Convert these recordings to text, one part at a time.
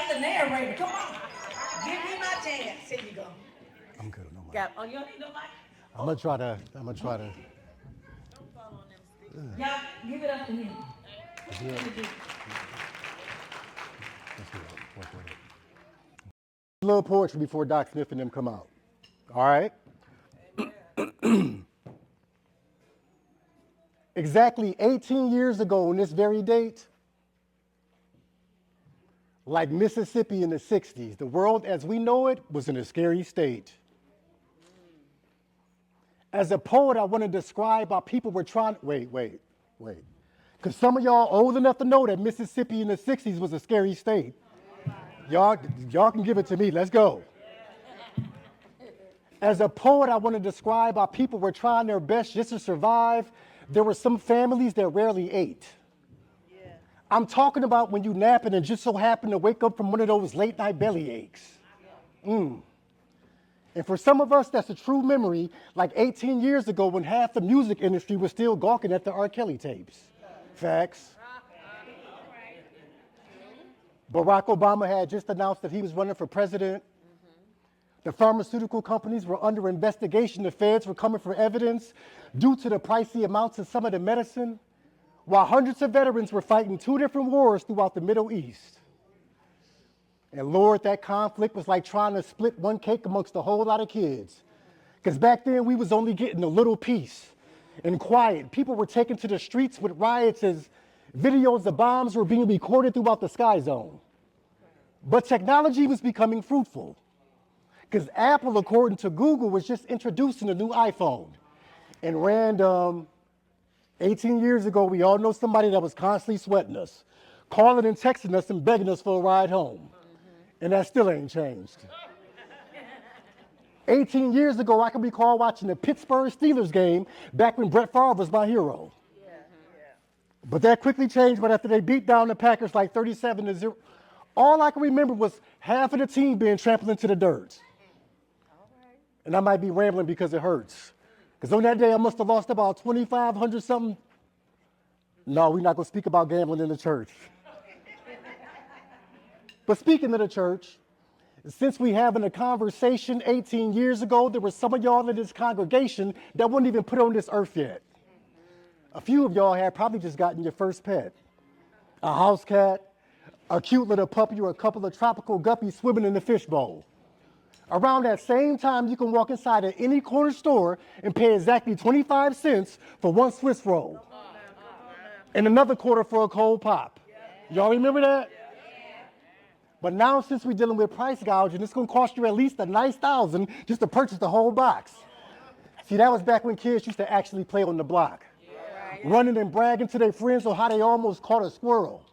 like the narrator. Come on. Give me my chance. Here you go. I'm good. No mic. You don't need no mic? I'm gonna try to. Y'all give it up to him. Let's do it. Work with it. A little poetry before Doc Smith and them come out. All right. Exactly 18 years ago on this very date, like Mississippi in the 60s, the world as we know it was in a scary state. As a poet, I want to describe how people were trying, wait. Because some of y'all old enough to know that Mississippi in the 60s was a scary state. Y'all can give it to me, let's go. As a poet, I want to describe how people were trying their best just to survive. There were some families that rarely ate. I'm talking about when you napping and just so happen to wake up from one of those late night belly aches. And for some of us, that's a true memory, like 18 years ago when half the music industry was still gawking at the R. Kelly tapes. Facts. Barack Obama had just announced that he was running for president. The pharmaceutical companies were under investigation. The feds were coming for evidence due to the pricey amounts of some of the medicine, while hundreds of veterans were fighting 2 different wars throughout the Middle East. And Lord, that conflict was like trying to split one cake amongst a whole lot of kids. Because back then we was only getting a little piece and quiet. People were taken to the streets with riots as videos of bombs were being recorded throughout the sky zone. But technology was becoming fruitful. Because Apple, according to Google, was just introducing a new iPhone. And random, 18 years ago, we all know somebody that was constantly sweating us, calling and texting us and begging us for a ride home. And that still ain't changed. 18 years ago, I can recall watching the Pittsburgh Steelers game back when Brett Favre was my hero. But that quickly changed right after they beat down the Packers like 37-0. All I can remember was half of the team being trampled into the dirt. And I might be rambling because it hurts. Because on that day, I must have lost about 2,500 something. No, we're not going to speak about gambling in the church. But speaking of the church, since we having a conversation 18 years ago, there were some of y'all in this congregation that weren't even put on this earth yet. A few of y'all had probably just gotten your first pet. A house cat, a cute little puppy, or a couple of tropical guppies swimming in the fishbowl. Around that same time, you can walk inside of any corner store and pay exactly 25 cents for one Swiss roll. And another quarter for a cold pop. Y'all remember that? But now, since we're dealing with price gouging, it's going to cost you at least a nice $1,000 just to purchase the whole box. See, that was back when kids used to actually play on the block, running and bragging to their friends on how they almost caught a squirrel.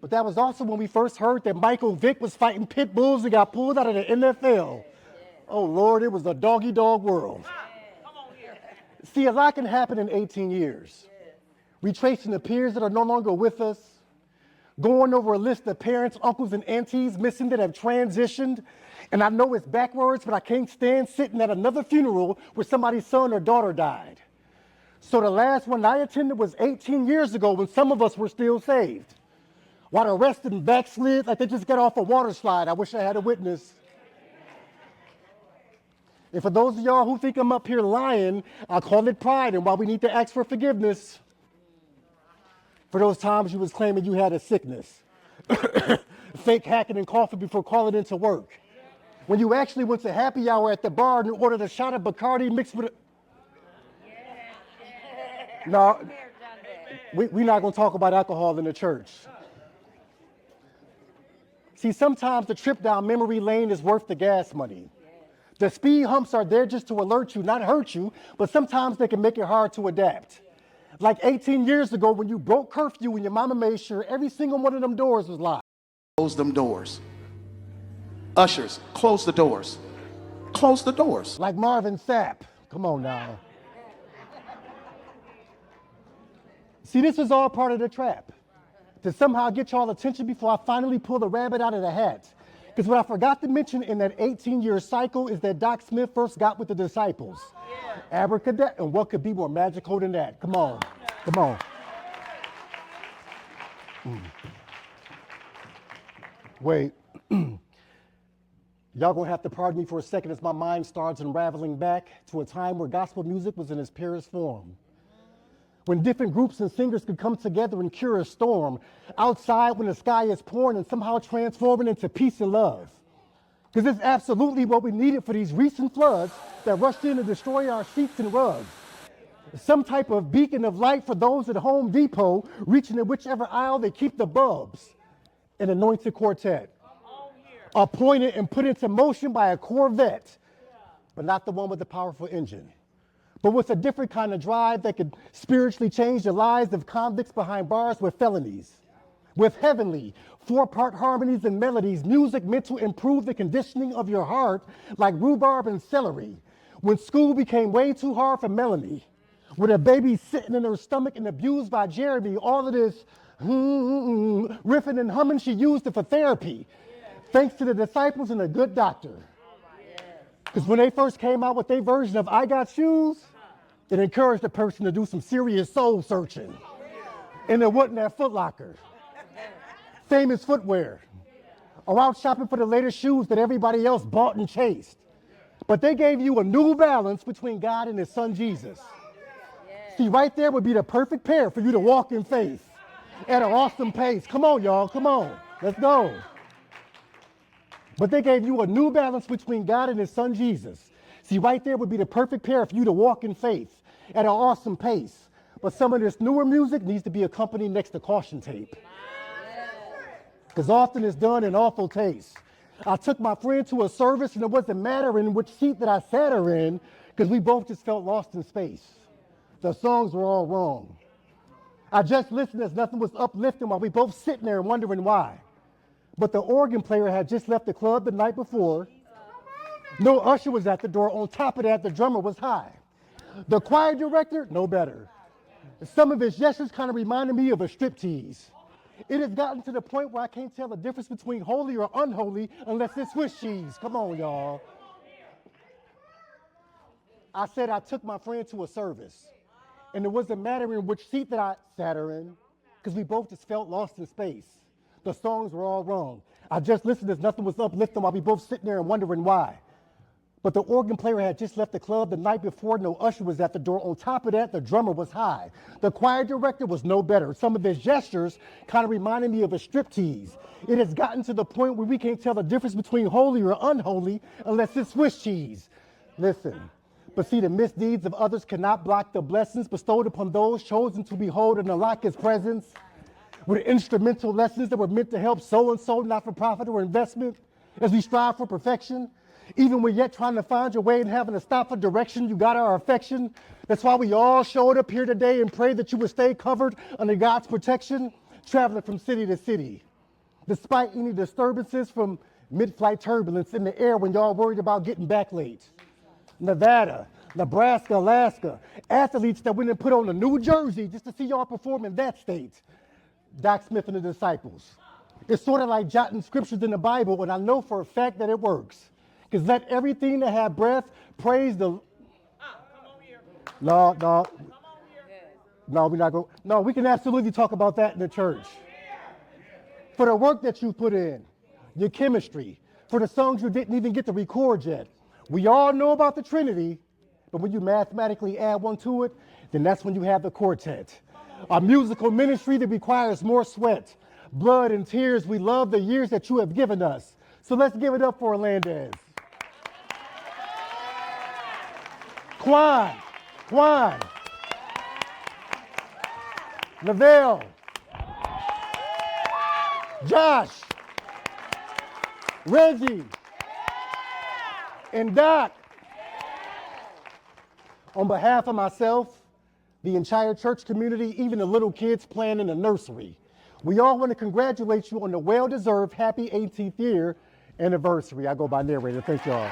But that was also when we first heard that Michael Vick was fighting pit bulls and got pulled out of the NFL. Oh, Lord, it was a dog-eat-dog world. See, a lot can happen in 18 years. Retracing the peers that are no longer with us, going over a list of parents, uncles, and aunties missing that have transitioned. And I know it's backwards, but I can't stand sitting at another funeral where somebody's son or daughter died. So the last one I attended was 18 years ago when some of us were still saved, while the rest of them backslid like they just got off a water slide. I wish I had a witness. And for those of y'all who think I'm up here lying, I call it pride, and why we need to ask for forgiveness for those times you was claiming you had a sickness, fake hacking and coughing before calling into work, when you actually went to happy hour at the bar and ordered a shot of Bacardi mixed with a... No, we're not going to talk about alcohol in the church. See, sometimes the trip down memory lane is worth the gas money. The speed humps are there just to alert you, not hurt you, but sometimes they can make it hard to adapt. Like 18 years ago when you broke curfew and your mama made sure every single one of them doors was locked. Close them doors. Ushers, close the doors. Close the doors. Like Marvin Sapp. Come on now. See, this is all part of the trap, to somehow get y'all attention before I finally pull the rabbit out of the hat. Because what I forgot to mention in that 18-year cycle is that Doc Smith first got with the disciples. Abracadabra, and what could be more magical than that? Come on, come on. Wait. Y'all gonna have to pardon me for a second as my mind starts unraveling back to a time where gospel music was in its purest form. When different groups and singers could come together and cure a storm. Outside when the sky is pouring and somehow transforming into peace and love. Because it's absolutely what we needed for these recent floods that rushed in to destroy our sheets and rugs. Some type of beacon of light for those at Home Depot, reaching in whichever aisle they keep the bulbs. An anointed quartet. Appointed and put into motion by a Corvette, but not the one with the powerful engine, but with a different kind of drive that could spiritually change the lives of convicts behind bars with felonies. With heavenly, 4-part harmonies and melodies, music meant to improve the conditioning of your heart like rhubarb and celery. When school became way too hard for Melanie, with a baby sitting in her stomach and abused by Jeremy, all of this riffing and humming, she used it for therapy. Thanks to the disciples and a good doctor. Because when they first came out with their version of I Got Shoes, it encouraged a person to do some serious soul searching. And it wasn't at Foot Locker. Famous footwear. Or out shopping for the latest shoes that everybody else bought and chased. But they gave you a new balance between God and his son Jesus. See, right there would be the perfect pair for you to walk in faith at an awesome pace. Come on, y'all. Come on. Let's go. But they gave you a new balance between God and his son Jesus. See, right there would be the perfect pair for you to walk in faith at an awesome pace. But some of this newer music needs to be accompanied next to caution tape. Because often it's done in awful taste. I took my friend to a service and it wasn't mattering which seat that I sat her in because we both just felt lost in space. The songs were all wrong. I just listened as nothing was uplifting while we both sitting there wondering why. But the organ player had just left the club the night before. No usher was at the door. On top of that, the drummer was high. The choir director, no better. Some of his gestures kind of reminded me of a striptease. It has gotten to the point where I can't tell the difference between holy or unholy unless it's Swiss cheese. Come on, y'all. I said I took my friend to a service. And it wasn't mattering which seat that I sat her in because we both just felt lost in space. The songs were all wrong. I just listened as nothing was uplifting while we both sitting there and wondering why. But the organ player had just left the club the night before. No usher was at the door. On top of that, the drummer was high. The choir director was no better. Some of his gestures kind of reminded me of a striptease. It has gotten to the point where we can't tell the difference between holy or unholy unless it's Swiss cheese. Listen, but see, the misdeeds of others cannot block the blessings bestowed upon those chosen to behold and unlock his presence. With instrumental lessons that were meant to help so-and-so, not for profit or investment, as we strive for perfection. Even when yet trying to find your way and having to stop for direction, you got our affection. That's why we all showed up here today and prayed that you would stay covered under God's protection, traveling from city to city. Despite any disturbances from mid-flight turbulence in the air when y'all worried about getting back late. Nevada, Nebraska, Alaska, athletes that went and put on a new jersey just to see y'all perform in that state. Doc Smith and the disciples. It's sort of like jotting scriptures in the Bible, and I know for a fact that it works. Because let everything that have breath praise the... No, we're not going... No, we can absolutely talk about that in the church. For the work that you put in, your chemistry, for the songs you didn't even get to record yet. We all know about the Trinity, but when you mathematically add one to it, then that's when you have the quartet. A musical ministry that requires more sweat, blood, and tears. We love the years that you have given us. So let's give it up for Orlandez. Quan, Lavelle, Josh, Reggie, and Doc. On behalf of myself, the entire church community, even the little kids playing in the nursery, we all want to congratulate you on the well-deserved happy 18th year anniversary. I go by Narrator. Thank y'all.